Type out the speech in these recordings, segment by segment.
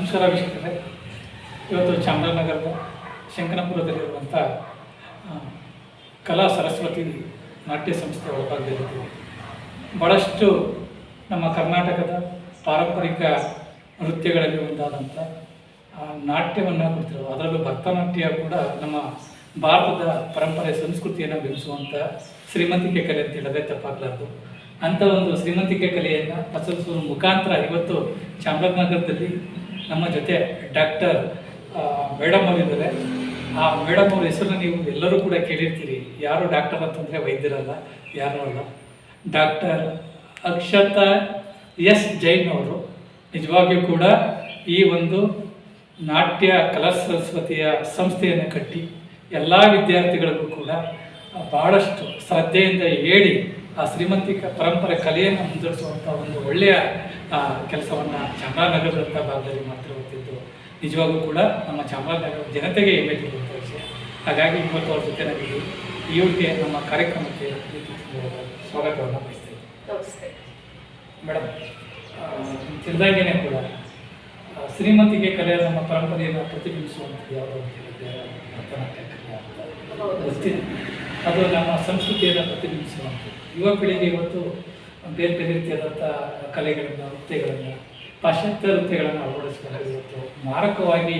ನಮಸ್ಕಾರ ವೀಕ್ಷಕರೇ. ಇವತ್ತು ಚಾಮರಾಜನಗರದ ಶಂಕನಪುರದಲ್ಲಿರುವಂಥ ಕಲಾ ಸರಸ್ವತಿ ನಾಟ್ಯ ಸಂಸ್ಥೆ ಒಳಭಾಗದಲ್ಲಿದ್ದೀವಿ. ಭಾಳಷ್ಟು ನಮ್ಮ ಕರ್ನಾಟಕದ ಪಾರಂಪರಿಕ ನೃತ್ಯಗಳಲ್ಲಿ ಒಂದಾದಂಥ ನಾಟ್ಯವನ್ನು ಕೊಡ್ತಿರೋದು. ಅದರಲ್ಲೂ ಭರತನಾಟ್ಯ ಕೂಡ ನಮ್ಮ ಭಾರತದ ಪರಂಪರೆ ಸಂಸ್ಕೃತಿಯನ್ನು ಬಿಂಬಿಸುವಂಥ ಶ್ರೀಮಂತಿಕೆ ಕಲೆ ಅಂತ ಹೇಳಿದ್ರೆ ತಪ್ಪಾಗಲಾರ್ದು. ಅಂಥ ಒಂದು ಶ್ರೀಮಂತಿಕೆ ಕಲೆಯನ್ನು ಪ್ರಚಲಿಸುವ ಮುಖಾಂತರ ಇವತ್ತು ಚಾಮರಾಜನಗರದಲ್ಲಿ ನಮ್ಮ ಜೊತೆ ಡಾಕ್ಟರ್ ಮೇಡಮ್ ಅವರಿದ್ದಾರೆ. ಆ ಮೇಡಮ್ ಅವ್ರ ಹೆಸರನ್ನು ನೀವು ಎಲ್ಲರೂ ಕೂಡ ಕೇಳಿರ್ತೀರಿ. ಯಾರು ಡಾಕ್ಟರ್ ಅಂತಂದರೆ ವೈದ್ಯರಲ್ಲ, ಯಾರೂ ಅಲ್ಲ. ಡಾಕ್ಟರ್ ಅಕ್ಷತಾ ಎಸ್ ಜೈನ್ ಅವರು ನಿಜವಾಗಿಯೂ ಕೂಡ ಈ ಒಂದು ನಾಟ್ಯ ಕಲಾ ಸರಸ್ವತಿಯ ಸಂಸ್ಥೆಯನ್ನು ಕಟ್ಟಿ ಎಲ್ಲ ವಿದ್ಯಾರ್ಥಿಗಳಿಗೂ ಕೂಡ ಭಾಳಷ್ಟು ಶ್ರದ್ಧೆಯಿಂದ ಹೇಳಿ ಆ ಶ್ರೀಮಂತಿಕ ಪರಂಪರೆ ಕಲೆಯನ್ನು ಮುಂದುವರಿಸುವಂಥ ಒಂದು ಒಳ್ಳೆಯ ಕೆಲಸವನ್ನು ಚಾಮರಾಜನಗರದಂಥ ಭಾಗದಲ್ಲಿ ಮಾಡ್ತಿರುವಂಥದ್ದು ನಿಜವಾಗೂ ಕೂಡ ನಮ್ಮ ಚಾಮರಾಜನಗರ ಜನತೆಗೆ ಹೆಮ್ಮೆಗಿರುವಂಥ ವಿಷಯ. ಹಾಗಾಗಿ ಇವತ್ತು ಅವ್ರ ಜೊತೆ ನಾವಿದ್ದೀವಿ. ಇವ್ರಿಗೆ ನಮ್ಮ ಕಾರ್ಯಕ್ರಮಕ್ಕೆ ಸ್ವಾಗತವನ್ನು ಬಯಸ್ತೇವೆ. ನಮಸ್ತೆ ಮೇಡಮ್, ತಿಳಿದಾಗೇನೆ ಕೂಡ ಶ್ರೀಮಂತಿಕೆ ಕಲೆಯ ನಮ್ಮ ಪರಂಪರೆಯನ್ನು ಪ್ರತಿಬಿಂಬಿಸುವಂಥದ್ದು ಯಾವುದೋ ಅಂತ ಹೇಳಿದ್ರೆ ಭರತನಾಟ್ಯ ಕಲೆ ಅಂತ ಗೊತ್ತಿದೆ. ಅದು ನಮ್ಮ ಸಂಸ್ಕೃತಿಯನ್ನು ಪ್ರತಿಬಿಂಬಿಸುವಂಥದ್ದು. ಯುವ ಪೀಳಿಗೆ ಇವತ್ತು ಬೇರೆ ಬೇರೆ ರೀತಿಯಾದಂಥ ಕಲೆಗಳನ್ನು, ನೃತ್ಯಗಳನ್ನು, ಪಾಶ್ಚಾತ್ಯ ನೃತ್ಯಗಳನ್ನು ಅಳವಡಿಸಿಕೊಂಡು ಇವತ್ತು ಮಾರಕವಾಗಿ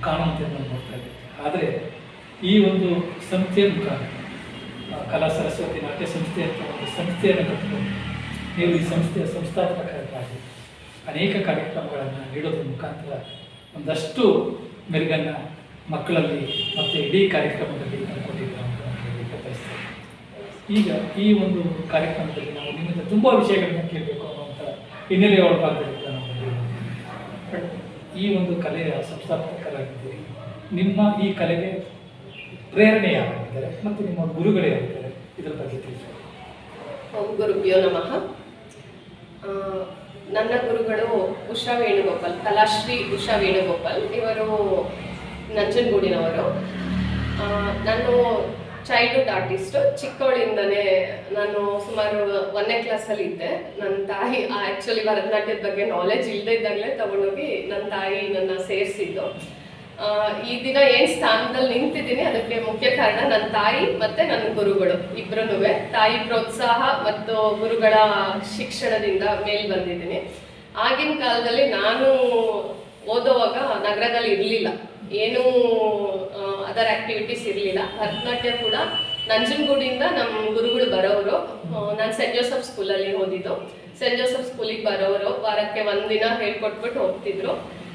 ಕಾಣುವಂಥದ್ದು ನೋಡ್ತಾ ಇದ್ದೀವಿ. ಆದರೆ ಈ ಒಂದು ಸಂಸ್ಥೆಯ ಮುಖಾಂತರ ಕಲಾ ಸರಸ್ವತಿ ನಾಟ್ಯ ಸಂಸ್ಥೆ ಅಂತ ಒಂದು ಸಂಸ್ಥೆಯನ್ನು ಕಟ್ಟಿಕೊಂಡು ನೀವು ಈ ಸಂಸ್ಥೆಯ ಸಂಸ್ಥಾಪಕರಾಗಿ ಅನೇಕ ಕಾರ್ಯಕ್ರಮಗಳನ್ನು ನೀಡೋದ್ರ ಮುಖಾಂತರ ಒಂದಷ್ಟು ಮೆರುಗನ್ನು ಮಕ್ಕಳಲ್ಲಿ ಮತ್ತು ಇಡೀ ಕಾರ್ಯಕ್ರಮದಲ್ಲಿ ತಂದುಕೊಂಡಿದ್ದೀರ ಅಂತ ವ್ಯಕ್ತಪಡಿಸ್ತೇವೆ. ಈಗ ಈ ಒಂದು ಕಾರ್ಯಕ್ರಮದಲ್ಲಿ ನಾವು ನಿಮ್ಮಿಂದ ತುಂಬ ವಿಷಯಗಳನ್ನು ಕೇಳಬೇಕು ಅನ್ನುವಂಥ ಹಿನ್ನೆಲೆಯ ಒಳಭಾಗದಲ್ಲಿ ನಾವು ಈ ಒಂದು ಕಲೆಯ ಸಂಸ್ಥಾಪಕರಾಗಿದ್ದೀರಿ. ನಿಮ್ಮ ಈ ಕಲೆಗೆ ಪ್ರೇರಣೆ ಯಾರಾಗಿದ್ದಾರೆ ಮತ್ತು ನಿಮ್ಮ ಗುರುಗಳೇ ಯಾರಿದ್ದಾರೆ, ಇದರ ಬಗ್ಗೆ ತಿಳಿಸಿ. ಗುರುಭ್ಯೋ ನಮಃ. ನನ್ನ ಗುರುಗಳು ಉಷಾ ವೇಣುಗೋಪಾಲ್, ಕಲಾಶ್ರೀ ಉಷಾ ವೇಣುಗೋಪಾಲ್. ಇವರು ನಂಜನಗೂಡಿನವರು. ನಾನು ಚೈಲ್ಡ್ಹುಡ್ ಆರ್ಟಿಸ್ಟು. ಚಿಕ್ಕವಳಿಂದನೇ ನಾನು ಸುಮಾರು 1ನೇ ಕ್ಲಾಸಲ್ಲಿ ಇದ್ದೆ. ನನ್ನ ತಾಯಿ ಆ್ಯಕ್ಚುಲಿ ಭರತನಾಟ್ಯದ ಬಗ್ಗೆ ನಾಲೆಜ್ ಇಲ್ಲದೆ ಇದ್ದಾಗಲೇ ತಗೊಂಡೋಗಿ ನನ್ನ ತಾಯಿ ನನ್ನ ಸೇರಿಸಿದ್ದು. ಈ ದಿನ ಏನು ಸ್ಥಾನದಲ್ಲಿ ನಿಂತಿದ್ದೀನಿ ಅದಕ್ಕೆ ಮುಖ್ಯ ಕಾರಣ ನನ್ನ ತಾಯಿ ಮತ್ತು ನನ್ನ ಗುರುಗಳು ಇಬ್ಬರೂ. ತಾಯಿ ಪ್ರೋತ್ಸಾಹ ಮತ್ತು ಗುರುಗಳ ಶಿಕ್ಷಣದಿಂದ ಮೇಲ್ ಬಂದಿದ್ದೀನಿ. ಆಗಿನ ಕಾಲದಲ್ಲಿ ನಾನು ಓದೋವಾಗ ನಗರದಲ್ಲಿ ಇರಲಿಲ್ಲ, ಏನೂ ಅದರ್ ಆ್ಯಕ್ಟಿವಿಟೀಸ್ ಇರಲಿಲ್ಲ. ಭರತನಾಟ್ಯ ಕೂಡ ನಂಜನಗೂಡಿಂದ ನಮ್ಮ ಗುರುಗಳು ಬರೋರು. ನಾನು ಸೆಂಟ್ ಜೋಸೆಫ್ ಸ್ಕೂಲಲ್ಲಿ ಓದಿದ್ದು. ಸೆಂಟ್ ಜೋಸೆಫ್ ಸ್ಕೂಲಿಗೆ ಬರೋರು, ವಾರಕ್ಕೆ 1 ದಿನ ಹೇಳ್ಕೊಟ್ಬಿಟ್ಟು ಹೋಗ್ತಿದ್ರು.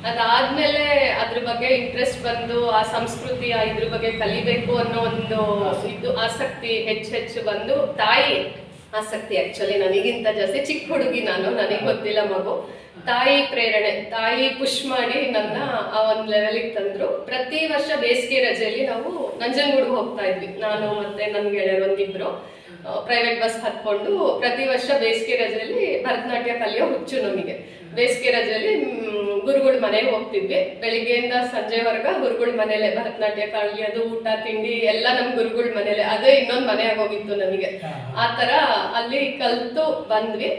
ಅದಾದ್ಮೇಲೆ ಅದ್ರ ಬಗ್ಗೆ ಇಂಟ್ರೆಸ್ಟ್ ಬಂದು ಆ ಸಂಸ್ಕೃತಿ ಇದ್ರ ಬಗ್ಗೆ ಕಲಿಬೇಕು ಅನ್ನೋ ಒಂದು ಆಸಕ್ತಿ ಹೆಚ್ಚು ಬಂದು, ತಾಯಿ ಆಸಕ್ತಿ ಆ್ಯಕ್ಚುಲಿ ನನಗಿಂತ ಜಾಸ್ತಿ. ಚಿಕ್ಕ ಹುಡುಗಿ ನಾನು, ನನಗೆ ಗೊತ್ತಿಲ್ಲ ಮಗು. ತಾಯಿ ಪ್ರೇರಣೆ, ತಾಯಿ ಪುಷ್ ಮಾಡಿ ನನ್ನ ಆ ಒಂದು ಲೆವೆಲಿಗೆ ತಂದರು. ಪ್ರತಿ ವರ್ಷ ಬೇಸಿಗೆ ರಜೆಯಲ್ಲಿ ನಾವು ನಂಜನಗೂಡಿಗೆ ಹೋಗ್ತಾ ಇದ್ವಿ. ನಾನು ಮತ್ತೆ ನನ್ನ ಗೆಳೆಯರು ಒಂದಿಬ್ರು ಪ್ರೈವೇಟ್ ಬಸ್ ಹತ್ಕೊಂಡು ಪ್ರತಿ ವರ್ಷ ಬೇಸಿಗೆ ರಜೆಯಲ್ಲಿ ಭರತನಾಟ್ಯ ಕಲಿಯೋ ಹುಚ್ಚು ನಮಗೆ. ಬೇಸಿಗೆ ರಜೆಯಲ್ಲಿ ಗುರುಗಳ ಮನೆಗೆ ಹೋಗ್ತಿದ್ವಿ. ಬೆಳಿಗ್ಗೆಯಿಂದ ಸಂಜೆವರೆಗೆ ಗುರುಗಳ ಮನೇಲೆ ಭರತನಾಟ್ಯ ಕಲಿಯೋದು, ಊಟ ತಿಂಡಿ ಎಲ್ಲ ನಮ್ಮ ಗುರುಗಳ ಮನೇಲೆ. ಅದೇ ಇನ್ನೊಂದು ಮನೆ ಆಗೋಗಿತ್ತು ನಮಗೆ. ಆ ಥರ ಅಲ್ಲಿ ಕಲಿತು ಬಂದ್ವಿ.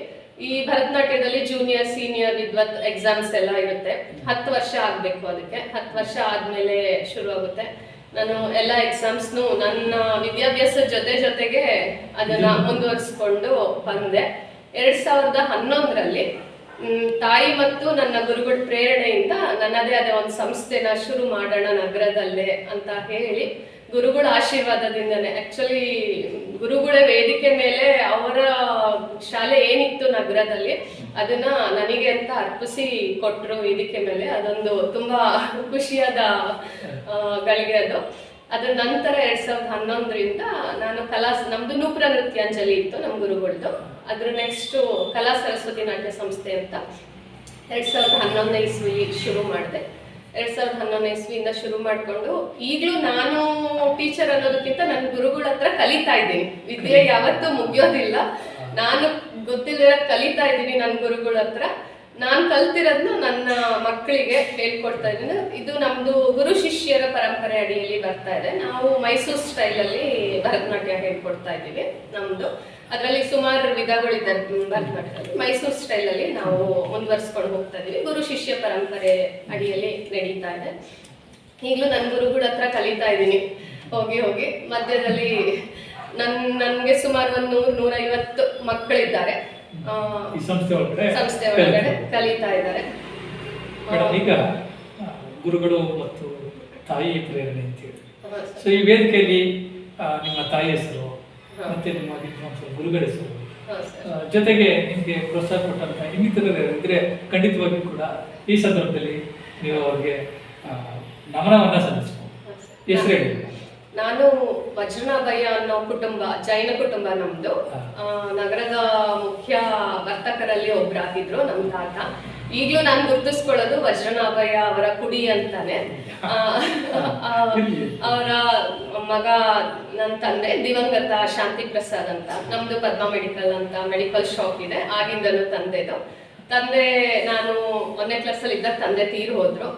ಈ ಭರತನಾಟ್ಯದಲ್ಲಿ ಜೂನಿಯರ್ ಸೀನಿಯರ್ ವಿದ್ವತ್ ಎಕ್ಸಾಮ್ಸ್ ಎಲ್ಲ ಇರುತ್ತೆ. 10 ವರ್ಷ ಆಗಬೇಕು ಅದಕ್ಕೆ. 10 ವರ್ಷ ಆದಮೇಲೆ ಶುರು ಆಗುತ್ತೆ. ನಾನು ಎಲ್ಲ ಎಕ್ಸಾಮ್ಸ್ನು ನನ್ನ ವಿದ್ಯಾಭ್ಯಾಸದ ಜೊತೆಗೆ ಅದನ್ನು ಮುಂದುವರಿಸ್ಕೊಂಡು ಬಂದೆ. 2011ರಲ್ಲಿ ತಾಯಿ ಮತ್ತು ನನ್ನ ಗುರುಗಳ ಪ್ರೇರಣೆಯಿಂದ ನನ್ನದೇ ಆದ ಒಂದು ಸಂಸ್ಥೆನ ಶುರು ಮಾಡೋಣ ನಗರದಲ್ಲೇ ಅಂತ ಹೇಳಿ, ಗುರುಗಳ ಆಶೀರ್ವಾದದಿಂದನೇ, ಆ್ಯಕ್ಚುಲಿ ಗುರುಗಳ ವೇದಿಕೆ ಮೇಲೆ ಅವರ ಶಾಲೆ ಏನಿತ್ತು ನಗರದಲ್ಲಿ ಅದನ್ನ ನನಗೆ ಅಂತ ಅರ್ಪಿಸಿ ಕೊಟ್ಟರು ವೇದಿಕೆ ಮೇಲೆ. ಅದೊಂದು ತುಂಬ ಖುಷಿಯಾದ ಗಳಿಗೆ ಅದು. ಅದ್ರ ನಂತರ 2011ರಿಂದ ನಾನು ನಮ್ದು ನೂಪುರ ನೃತ್ಯಾಂಜಲಿ ಇತ್ತು ನಮ್ಮ ಗುರುಗಳದ್ದು. ಅದ್ರ ನೆಕ್ಸ್ಟು ಕಲಾ ಸರಸ್ವತಿ ನಾಟ್ಯ ಸಂಸ್ಥೆ ಅಂತ 2011ನೇ ಇಸ್ವಿ ಶುರು ಮಾಡಿದೆ. 2011ನೇ ಇಸ್ವಿಯಿಂದ ಶುರು ಮಾಡಿಕೊಂಡು ಈಗಲೂ ನಾನು ಟೀಚರ್ ಅನ್ನೋದಕ್ಕಿಂತ ನನ್ನ ಗುರುಗಳ ಹತ್ರ ಕಲಿತಾ ಇದ್ದೀನಿ. ವಿದ್ಯೆ ಯಾವತ್ತೂ ಮುಗಿಯೋದಿಲ್ಲ. ನಾನು ಗೊತ್ತಿಲ್ಲ ಕಲಿತಾ ಇದ್ದೀನಿ ನನ್ನ ಗುರುಗಳ ಹತ್ರ. ನಾನು ಕಲ್ತಿರೋದನ್ನ ನನ್ನ ಮಕ್ಕಳಿಗೆ ಹೇಳ್ಕೊಡ್ತಾ ಇದ್ದೀನಿ. ಇದು ನಮ್ಮದು ಗುರು ಶಿಷ್ಯರ ಪರಂಪರೆ ಅಡಿಯಲ್ಲಿ ಬರ್ತಾ ಇದೆ. ನಾವು ಮೈಸೂರು ಸ್ಟೈಲಲ್ಲಿ ಭರತನಾಟ್ಯ ಹೇಳ್ಕೊಡ್ತಾ ಇದ್ದೀವಿ ನಮ್ಮದು. ಅದರಲ್ಲಿ ಸುಮಾರು ವಿಧಗಳಿದೆ ಭರತನಾಟ್ಯದಲ್ಲಿ. ಮೈಸೂರು ಸ್ಟೈಲಲ್ಲಿ ನಾವು ಮುಂದುವರಿಸ್ಕೊಂಡು ಹೋಗ್ತಾ ಇದೀವಿ. ಗುರು ಶಿಷ್ಯ ಪರಂಪರೆ ಅಡಿಯಲ್ಲಿ ನಡೀತಾ ಇದೆ. ಈಗಲೂ ನನ್ನ ಗುರುಗಳ ಹತ್ರ ಕಲಿತಾ ಇದ್ದೀನಿ ಹೋಗಿ ಹೋಗಿ. ಮಧ್ಯದಲ್ಲಿ ನನ್ಗೆ ಸುಮಾರು 100-150 ಮಕ್ಕಳಿದ್ದಾರೆ ಸಂಸ್ಥೆ ಒಳಗಡೆ ಕಲಿತಾ ಇದ್ದಾರೆ. ಈಗ ಗುರುಗಳು ಮತ್ತು ತಾಯಿ ಪ್ರೇರಣೆ ಅಂತ ಹೇಳಿ, ಸೊ ಈ ವೇದಿಕೆಯಲ್ಲಿ ನಿಮ್ಮ ತಾಯಿ ಹೆಸರು ಮತ್ತೆ ನಿಮ್ಮ ವಿದ್ವಾಂಸರು ಗುರುಗಳ ಹೆಸರು ಜೊತೆಗೆ ನಿಮಗೆ ಪ್ರೋತ್ಸಾಹ ಕೊಟ್ಟಂತ ಇನ್ನಿತರರು ಇದ್ರೆ ಖಂಡಿತವಾಗಿ ಕೂಡ ಈ ಸಂದರ್ಭದಲ್ಲಿ ನೀವು ಅವ್ರಿಗೆ ನಮನವನ್ನ ಸಲ್ಲಿಸಬಹುದು. ಹೆಸರು ಹೇಳಿ. ನಾನು ವಜ್ರನಾಭಯ್ಯ ಅನ್ನೋ ಕುಟುಂಬ, ಜೈನ ಕುಟುಂಬ ನಮ್ದು. ನಗರದ ಮುಖ್ಯ ವರ್ತಕರಲ್ಲಿ ಒಬ್ಬರಾಗಿದ್ರು ನಮ್ಮ ತಾತ. ಈಗಲೂ ನಾನು ಗುರ್ತಿಸ್ಕೊಳ್ಳೋದು ವಜ್ರನಾಭಯ್ಯ ಅವರ ಕುಡಿ ಅಂತಾನೆ. ಅವರ ಮಗ ನನ್ನ ತಂದೆ ದಿವಂಗತ ಶಾಂತಿ ಪ್ರಸಾದ್ ಅಂತ. ನಮ್ದು ಪದ್ಮ ಮೆಡಿಕಲ್ ಅಂತ ಮೆಡಿಕಲ್ ಶಾಪ್ ಇದೆ, ಆಗಿಂದನೂ ತಂದೆದು. ತಂದೆ ನಾನು 1ನೇ ಕ್ಲಾಸಲ್ಲಿ ಇದ್ದಾಗ ತಂದೆ ತೀರು ಹೋದ್ರು.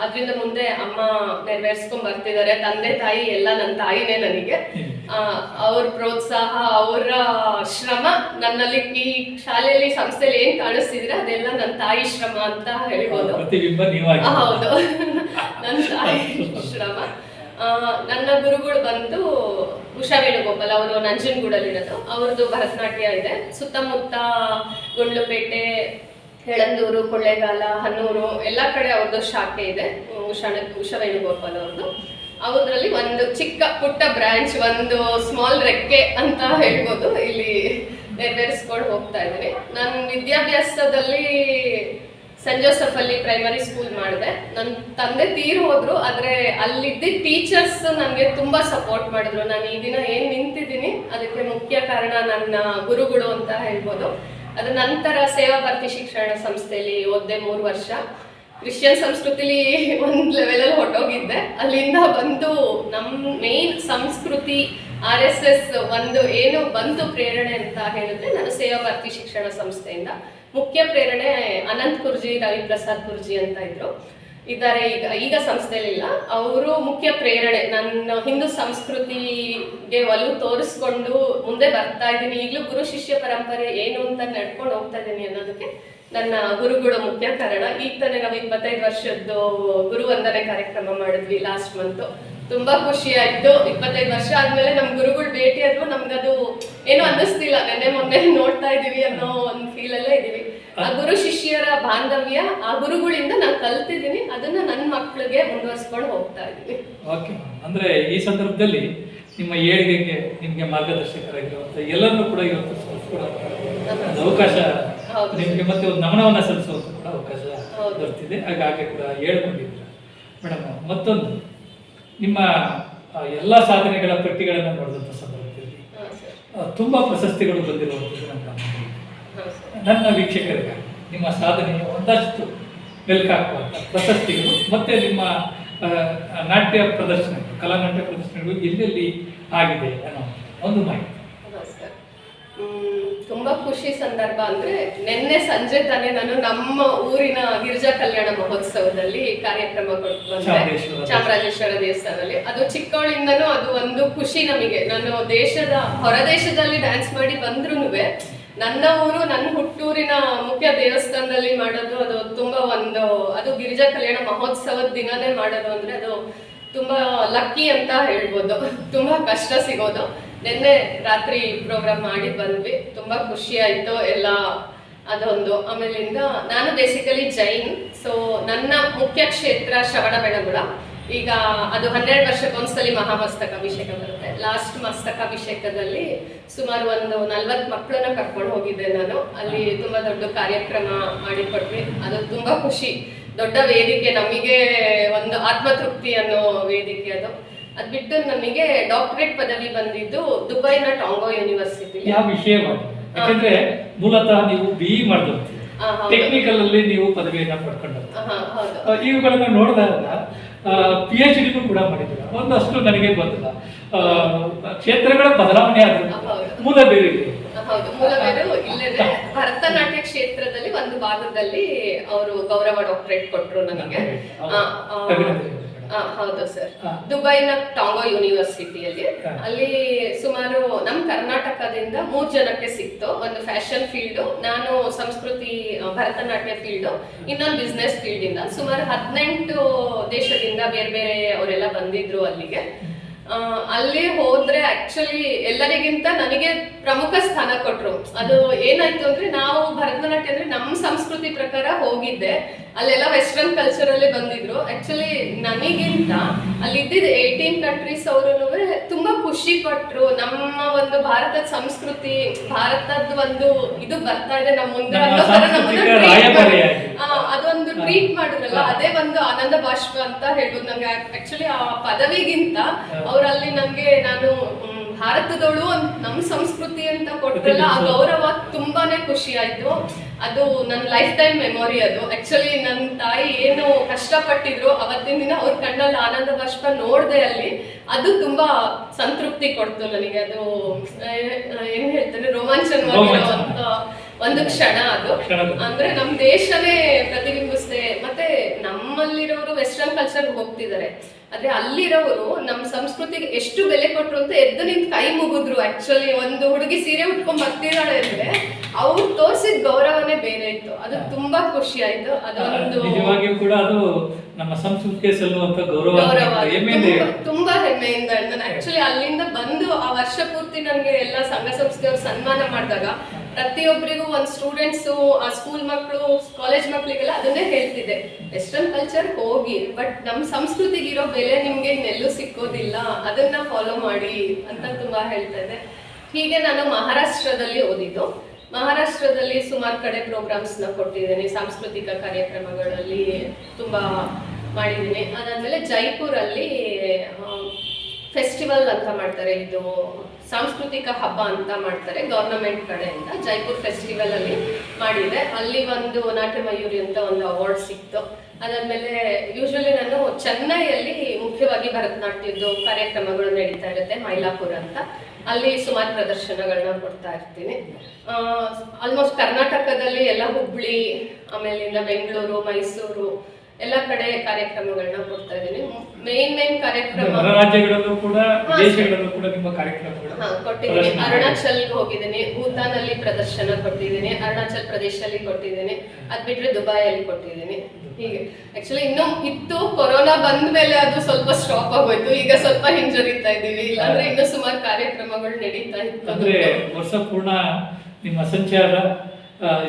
ಅದರಿಂದ ಮುಂದೆ ಅಮ್ಮ ನೆರವೇರಿಸ್ಕೊಂಡ್ ಬರ್ತಿದ್ದಾರೆ. ತಂದೆ ತಾಯಿ ಎಲ್ಲ ನನ್ನ ತಾಯಿನೇ ನನಗೆ. ಅವ್ರ ಪ್ರೋತ್ಸಾಹ, ಅವರ ಶ್ರಮ ನನ್ನಲ್ಲಿ ಈ ಶಾಲೆಯಲ್ಲಿ ಸಂಸ್ಥೆಯಲ್ಲಿ ಏನ್ ಕಾಣಿಸ್ತಿದ್ರೆ ಅದೆಲ್ಲ ನನ್ನ ತಾಯಿ ಶ್ರಮ ಅಂತ ಹೇಳ್ಬೋದು. ಹೌದು, ನನ್ನ ತಾಯಿ ಶ್ರಮ. ನನ್ನ ಗುರುಗಳು ಬಂದು ಉಷಾ ವೇಣುಗೋಪಾಲ್, ಅವರು ನಂಜನಗೂಡಲ್ಲಿರೋದು. ಅವ್ರದ್ದು ಭರತನಾಟ್ಯ ಇದೆ. ಸುತ್ತಮುತ್ತ ಗುಂಡ್ಲುಪೇಟೆ, ಹೆಳಂದೂರು, ಕೊಳ್ಳೇಗಾಲ, ಹನ್ನೂರು ಎಲ್ಲ ಕಡೆ ಅವ್ರದ್ದು ಶಾಖೆ ಇದೆ. ಉಷಾ ವೇಣುಗೋಪಾಲ್ ಅವ್ರದ್ದು. ಅವ್ರದ್ರಲ್ಲಿ ಒಂದು ಚಿಕ್ಕ ಪುಟ್ಟ ಬ್ರಾಂಚ್, ಒಂದು ಸ್ಮಾಲ್ ರೆಕ್ಕೆ ಅಂತ ಹೇಳ್ಬೋದು, ಇಲ್ಲಿ ನೆರವೇರಿಸ್ಕೊಂಡು ಹೋಗ್ತಾ ಇದ್ದೀನಿ. ನನ್ನ ವಿದ್ಯಾಭ್ಯಾಸದಲ್ಲಿ ಸೆಂಟ್ ಜೋಸೆಫ್ ಅಲ್ಲಿ ಪ್ರೈಮರಿ ಸ್ಕೂಲ್ ಮಾಡಿದೆ. ನನ್ನ ತಂದೆ ತೀರ್ ಹೋದ್ರು, ಆದ್ರೆ ಅಲ್ಲಿದ್ದ ಟೀಚರ್ಸ್ ನನಗೆ ತುಂಬಾ ಸಪೋರ್ಟ್ ಮಾಡಿದ್ರು. ನಾನು ಈ ದಿನ ಏನ್ ನಿಂತಿದ್ದೀನಿ ಅದಕ್ಕೆ ಮುಖ್ಯ ಕಾರಣ ನನ್ನ ಗುರುಗಳು ಅಂತ ಹೇಳ್ಬೋದು. ಅದ್ರ ನಂತರ ಸೇವಾ ಭಾರತಿ ಶಿಕ್ಷಣ ಸಂಸ್ಥೆಯಲ್ಲಿ ಓದ್ದೆ 3 ವರ್ಷ. ಕ್ರಿಶ್ಚಿಯನ್ ಸಂಸ್ಕೃತಿಲಿ ಒಂದ್ ಲೆವೆಲಲ್ಲಿ ಹೊಟ್ಟೋಗಿದ್ದೆ. ಅಲ್ಲಿಂದ ಬಂದು ನಮ್ಮ ಮೇನ್ ಸಂಸ್ಕೃತಿ RSS ಒಂದು ಏನು ಬಂತು ಪ್ರೇರಣೆ ಅಂತ ಹೇಳಿದ್ರೆ, ನಾನು ಸೇವಾ ಭಾರತಿ ಶಿಕ್ಷಣ ಸಂಸ್ಥೆಯಿಂದ. ಮುಖ್ಯ ಪ್ರೇರಣೆ ಅನಂತ್ ಕುರ್ಜಿ, ರವಿ ಪ್ರಸಾದ್ ಕುರ್ಜಿ ಅಂತ ಇದ್ದಾರೆ. ಈಗ ಸಂಸ್ಥೆಯಲ್ಲಿಲ್ಲ. ಅವರು ಮುಖ್ಯ ಪ್ರೇರಣೆ. ನನ್ನ ಹಿಂದೂ ಸಂಸ್ಕೃತಿಗೆ ಒಲವು ತೋರಿಸ್ಕೊಂಡು ಮುಂದೆ ಬರ್ತಾ ಇದ್ದೀನಿ. ಈಗಲೂ ಗುರು ಶಿಷ್ಯ ಪರಂಪರೆ ಏನು ಅಂತ ನಡ್ಕೊಂಡು ಹೋಗ್ತಾ ಇದ್ದೀನಿ ಅನ್ನೋದಕ್ಕೆ ನನ್ನ ಗುರುಗಳು ಮುಖ್ಯ ಕಾರಣ. ಈಗ ತಾನೇ ನಾವು 25 ವರ್ಷದ್ದು ಗುರು ವಂದನೆ ಕಾರ್ಯಕ್ರಮ ಮಾಡಿದ್ವಿ ಲಾಸ್ಟ್ ಮಂತ್. ತುಂಬಾ ಖುಷಿ ಆಯ್ತು. 25 ವರ್ಷ ಆದ್ಮೇಲೆ ನಮ್ ಗುರುಗಳು ಭೇಟಿ ಆದ್ವು. ನಮ್ಗದು ಏನು ಅನ್ನಿಸ್ತಿಲ್ಲ, ನೆನ್ನೆ ಮೊನ್ನೆ ನೋಡ್ತಾ ಇದೀವಿ ಅನ್ನೋ ಒಂದು ಫೀಲ್ ಅಲ್ಲೇ ಇದೀವಿ. ಆ ಗುರು ಶಿಷ್ಯರ ಬಾಂಧವ್ಯ, ಆ ಗುರುಗಳಿಂದ ನಾನು ಕಲ್ತಿದ್ದೀನಿ. ಅದನ್ನ ನನ್ನ ಮಕ್ಕಳಿಗೆ ಮುಂದುವರಿಸ್ಕೊಂಡು ಹೋಗ್ತಾ ಇದೀವಿ. ಓಕೆ, ಅಂದ್ರೆ ಈ ಸಂದರ್ಭದಲ್ಲಿ ನಿಮ್ಮ ಏಳಿಗೆಗೆ ನಿಮ್ಗೆ ಮಾರ್ಗದರ್ಶಕರಾಗಿರುವಂತ ಎಲ್ಲರನ್ನೂ ಕೂಡ ಇವತ್ತು ಸಲ್ಲಿಸ್ಕೊಡುವಂತ ಅವಕಾಶ ನಿಮ್ಗೆ, ಮತ್ತೆ ಒಂದು ನಮನವನ್ನ ಸಲ್ಲಿಸುವಂತ ಕೂಡ ಅವಕಾಶ ಬರ್ತಿದೆ. ಹಾಗಾಗಿ ಕೂಡ ಹೇಳ್ಕೊಂಡಿದ್ದೀರ ಮೇಡಮ್. ಮತ್ತೊಂದು, ನಿಮ್ಮ ಎಲ್ಲ ಸಾಧನೆಗಳ ಪಟ್ಟಿಗಳನ್ನು ನೋಡಿದಂಥ ಸಂದರ್ಭದಲ್ಲಿ ತುಂಬಾ ಪ್ರಶಸ್ತಿಗಳು ಬಂದಿರುವಂಥದ್ದು ನನ್ನ ವೀಕ್ಷಕರಿಗೆ ನಿಮ್ಮ ಸಾಧನೆಯ ಒಂದಷ್ಟು ಮೆಲ್ಕಾಕುವಂಥ ಪ್ರಶಸ್ತಿಗಳು ಮತ್ತೆ ನಿಮ್ಮ ನಾಟ್ಯ ಪ್ರದರ್ಶನಗಳು, ಕಲಾನಾಟ್ಯ ಪ್ರದರ್ಶನಗಳು ಎಲ್ಲೆಲ್ಲಿ ಆಗಿದೆ ಅನ್ನೋ ಒಂದು ಮಾಹಿತಿ. ತುಂಬಾ ಖುಷಿ ಸಂದರ್ಭ ಅಂದ್ರೆ, ನಿನ್ನೆ ಸಂಜೆ ತಾನೇ ನಾನು ನಮ್ಮ ಊರಿನ ಗಿರಿಜಾ ಕಲ್ಯಾಣ ಮಹೋತ್ಸವದಲ್ಲಿ ಕಾರ್ಯಕ್ರಮ ಕೊಟ್ಟು ಬಂದೆ, ಚಾಮರಾಜೇಶ್ವರ ದೇವಸ್ಥಾನದಲ್ಲಿ. ಅದು ಚಿಕ್ಕವಳಿಂದನೂ ಅದು ಒಂದು ಖುಷಿ ನಮಗೆ. ನಾನು ಹೊರ ದೇಶದಲ್ಲಿ ಡ್ಯಾನ್ಸ್ ಮಾಡಿ ಬಂದ್ರೂನುವೆ ನನ್ನ ಊರು, ನನ್ನ ಹುಟ್ಟೂರಿನ ಮುಖ್ಯ ದೇವಸ್ಥಾನದಲ್ಲಿ ಮಾಡೋದು ಅದು ತುಂಬಾ ಅದು ಗಿರಿಜಾ ಕಲ್ಯಾಣ ಮಹೋತ್ಸವದ ದಿನನೇ ಮಾಡೋದು ಅಂದ್ರೆ ಅದು ತುಂಬಾ ಲಕ್ಕಿ ಅಂತ ಹೇಳ್ಬೋದು. ತುಂಬಾ ಕಷ್ಟ ಸಿಗೋದು. ನಿನ್ನೆ ರಾತ್ರಿ ಪ್ರೋಗ್ರಾಮ್ ಮಾಡಿ ಬಂದ್ವಿ. ತುಂಬಾ ಖುಷಿ ಆಯ್ತು ಎಲ್ಲ. ಅದೊಂದು. ಆಮೇಲಿಂದ ನಾನು ಬೇಸಿಕಲಿ ಜೈನ್, ಸೊ ನನ್ನ ಮುಖ್ಯ ಕ್ಷೇತ್ರ ಶ್ರವಣಬೆಳಗೊಳ. ಈಗ ಅದು 12 ವರ್ಷಕ್ಕೊಂದ್ಸಲಿ ಮಹಾಮಸ್ತಕಾಭಿಷೇಕ ಬರುತ್ತೆ. ಲಾಸ್ಟ್ ಮಸ್ತಕಾಭಿಷೇಕದಲ್ಲಿ ಸುಮಾರು 40 ಮಕ್ಕಳನ್ನ ಕರ್ಕೊಂಡು ಹೋಗಿದ್ದೆ ನಾನು. ಅಲ್ಲಿ ತುಂಬಾ ದೊಡ್ಡ ಕಾರ್ಯಕ್ರಮ ಮಾಡಿಕೊಟ್ವಿ. ಅದು ತುಂಬಾ ಖುಷಿ. ದೊಡ್ಡ ವೇದಿಕೆ, ನಮಗೆ ಒಂದು ಆತ್ಮತೃಪ್ತಿ ಅನ್ನೋ ವೇದಿಕೆ ಅದು. ಅದ್ ಬಿಟ್ಟು ನಮಗೆ ಡಾಕ್ಟರೇಟ್ ಪದವಿ ಬಂದಿದ್ದು ದುಬೈನ ಟಾಂಗೋ ಯೂನಿವರ್ಸಿಟಿ. ಯಾವ ವಿಷಯವಾಗಿ? ಯಾಕಂದ್ರೆ ಮೂಲತಃ ನೀವು BE ಮಾಡಿದಂತೆ, ಟೆಕ್ನಿಕಲ್ ಅಲ್ಲಿ ನೀವು ಪದವಿಯನ್ನ ಪಡ್ಕೊಂಡಂತೆ. ಇವುಗಳನ್ನ ನೋಡಿದಾಗ PhD ಕೂಡ ಮಾಡಿದ್ದೀರ. ಒಂದಷ್ಟು ನನಗೆ ಗೊತ್ತಿಲ್ಲ, ಕ್ಷೇತ್ರಗಳ ಬದಲಾವಣೆ ಆದ್ರೆ ಮೂಲ ಬೇರೆ ಇದೆ. ಹೌದು, ಮೂಲ ಬೇರೆ ಇಲ್ಲದೆ ಭರತನಾಟ್ಯ ಕ್ಷೇತ್ರದಲ್ಲಿ ಒಂದು ಭಾಗದಲ್ಲಿ ಅವರು ಗೌರವ ಡಾಕ್ಟರೇಟ್ ಕೊಟ್ಟರು ನನಗೆ. ಹೌದು ಸರ್. ಹಾ. ದುಬೈನ ಟಾಂಗೋ ಯೂನಿವರ್ಸಿಟಿಯಲ್ಲಿ ಹಾ. ಅಲ್ಲಿ ಸುಮಾರು ನಮ್ಮ ಕರ್ನಾಟಕದಿಂದ 3 ಜನಕ್ಕೆ ಸಿಕ್ತು. ಒಂದು ಫ್ಯಾಷನ್ ಫೀಲ್ಡ್, ನಾನು ಸಂಸ್ಕೃತಿ ಭರತನಾಟ್ಯ ಫೀಲ್ಡ್, ಇನ್ನೊಂದು ಬಿಸ್ನೆಸ್ ಫೀಲ್ಡ್ ಇಂದ ಸುಮಾರು 18 ದೇಶದಿಂದ ಬೇರೆ ಬೇರೆ ಅವರೆಲ್ಲ ಬಂದಿದ್ರು ಅಲ್ಲಿಗೆ. ಅಲ್ಲಿ ಹೋದ್ರೆ ಆಕ್ಚುಲಿ ಎಲ್ಲರಿಗಿಂತ ನನಗೆ ಪ್ರಮುಖ ಸ್ಥಾನ ಕೊಟ್ರು. ಅದು ಏನಾಯ್ತು ಅಂದ್ರೆ, ನಾವು ಭರತನಾಟ್ಯ ಅಂದ್ರೆ ನಮ್ಮ ಸಂಸ್ಕೃತಿ ಪ್ರಕಾರ ಹೋಗಿದ್ದೆ, ಅಲ್ಲೆಲ್ಲ ವೆಸ್ಟರ್ನ್ ಕಲ್ಚರ್ ಅಲ್ಲೇ ಬಂದಿದ್ರು. ಆಕ್ಚುಲಿ ನನಗಿಂತ ಅಲ್ಲಿ ಇದ್ದಿದ್ದು 18 ಕಂಟ್ರೀಸ್ ಅವರು ತುಂಬಾ ಖುಷಿ ಪಟ್ರು. ನಮ್ಮ ಒಂದು ಭಾರತದ ಸಂಸ್ಕೃತಿ, ಭಾರತದ ಒಂದು ಇದು ಬರ್ತಾ ಇದೆ ನಮ್ಮ ಮುಂದೆ ಅನ್ನೋ ತರ ಅದೊಂದು ಟ್ರೀಟ್ ಮಾಡಿದ್ರಲ್ಲ, ಅದೇ ಒಂದು ಆನಂದ ಬಾಷ್ಪ ಅಂತ ಹೇಳ್ಬೋದು. ನಂಗೆ ಆಕ್ಚುಲಿ ಆ ಪದವಿಗಿಂತ ಅವರಲ್ಲಿ ನಮ್ಗೆ ನಾನು ಭಾರತದವಳು ನಮ್ಮ ಸಂಸ್ಕೃತಿ ಅಂತ ಕೊಟ್ರಲ್ಲ, ಆ ಗೌರವ ತುಂಬಾನೇ ಖುಷಿ ಆಯ್ತು. ಅದು ನನ್ನ ಲೈಫ್ ಟೈಮ್ ಮೆಮೊರಿ. ಅದು ಆಕ್ಚುಲಿ ನನ್ನ ತಾಯಿ ಏನು ಕಷ್ಟಪಟ್ಟಿದ್ರು ಅವತ್ತಿನ ದಿನ ಅವ್ರ ಕಣ್ಣಲ್ಲಿ ಆನಂದ ಬಾಷ್ಪ ನೋಡ್ದೆ ಅಲ್ಲಿ, ಅದು ತುಂಬಾ ಸಂತೃಪ್ತಿ ಕೊಡ್ತು ನನಗೆ. ಅದು ಏನ್ ಹೇಳ್ತಾರೆ, ರೋಮಾಂಚನವಾಗಿರುವಂತ ಒಂದು ಕ್ಷಣ ಅದು. ಅಂದ್ರೆ ನಮ್ ದೇಶನೇ ಪ್ರತಿಬಿಂಬಿಸುತ್ತೆ. ಮತ್ತೆ ನಮ್ಮಲ್ಲಿರೋರು ವೆಸ್ಟರ್ನ್ ಕಲ್ಚರ್ ಹೋಗ್ತಿದ್ದಾರೆ, ಆದ್ರೆ ಅಲ್ಲಿರೋರು ನಮ್ಮ ಸಂಸ್ಕೃತಿಗೆ ಎಷ್ಟು ಬೆಲೆ ಕೊಟ್ರು ಅಂತ ಎದ್ದು ನಿಂತು ಕೈ ಮುಗಿದ್ರು. ಆಕ್ಚುಲಿ ಒಂದು ಹುಡುಗಿ ಸೀರೆ ಉಟ್ಕೊಂಡ್ ಬರ್ತಿದ್ದಾಳೆ ಅಂದ್ರೆ ಅವ್ರು ತೋರಿಸಿದ ಗೌರವನೇ ಬೇರೆ ಇತ್ತು. ಅದು ತುಂಬಾ ಖುಷಿ ಆಯ್ತು. ಅದೊಂದು ನಿಜವಾಗಿಯೂ ಕೂಡ ಅದು ನಮ್ಮ ಸಂಸ್ಕೃತಿಗೆ ಸಲ್ಲುವಂತ ಗೌರವ, ತುಂಬಾ ಹೆಮ್ಮೆಯಿಂದ. ನಾನು ಆಕ್ಚುಲಿ ಅಲ್ಲಿಂದ ಬಂದು ಆ ವರ್ಷ ಪೂರ್ತಿ ನನ್ಗೆ ಎಲ್ಲ ಸಂಘ ಸಂಸ್ಥೆಯವರು ಸನ್ಮಾನ ಮಾಡಿದಾಗ ಪ್ರತಿಯೊಬ್ಬರಿಗೂ ಒಂದು ಸ್ಟೂಡೆಂಟ್ಸ್, ಆ ಸ್ಕೂಲ್ ಮಕ್ಕಳು, ಕಾಲೇಜ್ ಮಕ್ಕಳಿಗೆಲ್ಲ ಅದನ್ನೇ ಹೇಳ್ತಿದ್ದೆ, ವೆಸ್ಟರ್ನ್ ಕಲ್ಚರ್ ಹೋಗಿ, ಬಟ್ ನಮ್ಮ ಸಂಸ್ಕೃತಿಗೆ ಇರೋ ಬೆಲೆ ನಿಮ್ಗೆ ಇನ್ನೆಲ್ಲೂ ಸಿಕ್ಕೋದಿಲ್ಲ, ಅದನ್ನ ಫಾಲೋ ಮಾಡಿ ಅಂತ ತುಂಬಾ ಹೇಳ್ತಾ ಇದ್ದೆ. ಹೀಗೆ ನಾನು ಮಹಾರಾಷ್ಟ್ರದಲ್ಲಿ ಓದಿದ್ದು. ಮಹಾರಾಷ್ಟ್ರದಲ್ಲಿ ಸುಮಾರು ಕಡೆ ಪ್ರೋಗ್ರಾಮ್ಸ್ ನ ಕೊಟ್ಟಿದ್ದೇನೆ, ಸಾಂಸ್ಕೃತಿಕ ಕಾರ್ಯಕ್ರಮಗಳಲ್ಲಿ ತುಂಬಾ ಮಾಡಿದ್ದೀನಿ. ಅದಾದ್ಮೇಲೆ ಜೈಪುರಲ್ಲಿ ಫೆಸ್ಟಿವಲ್ ಅಂತ ಮಾಡ್ತಾರೆ, ಇದು ಸಾಂಸ್ಕೃತಿಕ ಹಬ್ಬ ಅಂತ ಮಾಡ್ತಾರೆ ಗವರ್ನಮೆಂಟ್ ಕಡೆಯಿಂದ. ಜೈಪುರ್ ಫೆಸ್ಟಿವಲ್ ಅಲ್ಲಿ ಮಾಡಿದೆ, ಅಲ್ಲಿ ಒಂದು ನಾಟ್ಯ ಮಯೂರಿ ಅಂತ ಒಂದು ಅವಾರ್ಡ್ ಸಿಕ್ತು. ಅದಾದ್ಮೇಲೆ ಯೂಶಲಿ ನಾನು ಚೆನ್ನೈಯಲ್ಲಿ ಮುಖ್ಯವಾಗಿ ಭರತನಾಟ್ಯದ್ದು ಕಾರ್ಯಕ್ರಮಗಳು ನಡೀತಾ ಇರುತ್ತೆ, ಮೈಲಾಪುರ ಅಂತ, ಅಲ್ಲಿ ಸುಮಾರು ಪ್ರದರ್ಶನಗಳನ್ನ ಕೊಡ್ತಾ ಇರ್ತೀನಿ. ಆಲ್ಮೋಸ್ಟ್ ಕರ್ನಾಟಕದಲ್ಲಿ ಎಲ್ಲ ಹುಬ್ಳಿ, ಆಮೇಲಿಂದ ಬೆಂಗಳೂರು, ಮೈಸೂರು ಎಲ್ಲ ಕಡೆ ಕಾರ್ಯಕ್ರಮಗಳನ್ನ ಕೊಡ್ತಾ ಇದ್ದೀನಿ. ಮೇನ್ ಕಾರ್ಯಕ್ರಮ ರಾಜ್ಯಗಳಲ್ಲೂ ಕೂಡ, ದೇಶಗಳಲ್ಲೂ ಕೂಡ ನಿಮ್ಮ ಕಾರ್ಯಕ್ರಮಗಳು ಕೊಟ್ಟಿದ್ದೀನಿ. ಅರುಣಾಚಲ್ಗೆ ಹೋಗಿದ್ದೀನಿ, ಭೂತಾನ್ ಅಲ್ಲಿ ಪ್ರದರ್ಶನ ಕೊಟ್ಟಿದ್ದೀನಿ, ಅರುಣಾಚಲ್ ಪ್ರದೇಶದಲ್ಲಿ ಕೊಟ್ಟಿದ್ದೀನಿ, ಅದ್ ಬಿಟ್ರೆ ದುಬೈಯಲ್ಲಿ ಕೊಟ್ಟಿದ್ದೀನಿ. ಹೀಗೆ ಆಕ್ಚುಲಿ ಇನ್ನೂ ಇತ್ತು, ಕೊರೋನಾ ಬಂದ ಮೇಲೆ ಅದು ಸ್ವಲ್ಪ ಸ್ಟಾಪ್ ಆಗೋಯ್ತು. ಈಗ ಸ್ವಲ್ಪ ಹಿಂಜರಿತಾ ಇದೀವಿ, ಇಲ್ಲಾಂದ್ರೆ ಇನ್ನೂ ಸುಮಾರು ಕಾರ್ಯಕ್ರಮಗಳು ನಡೀತಾ ಇತ್ತು. ಅಂದ್ರೆ ವರ್ಷ ಪೂರ್ಣ ನಿಮ್ಮ ಸಂಚಾರ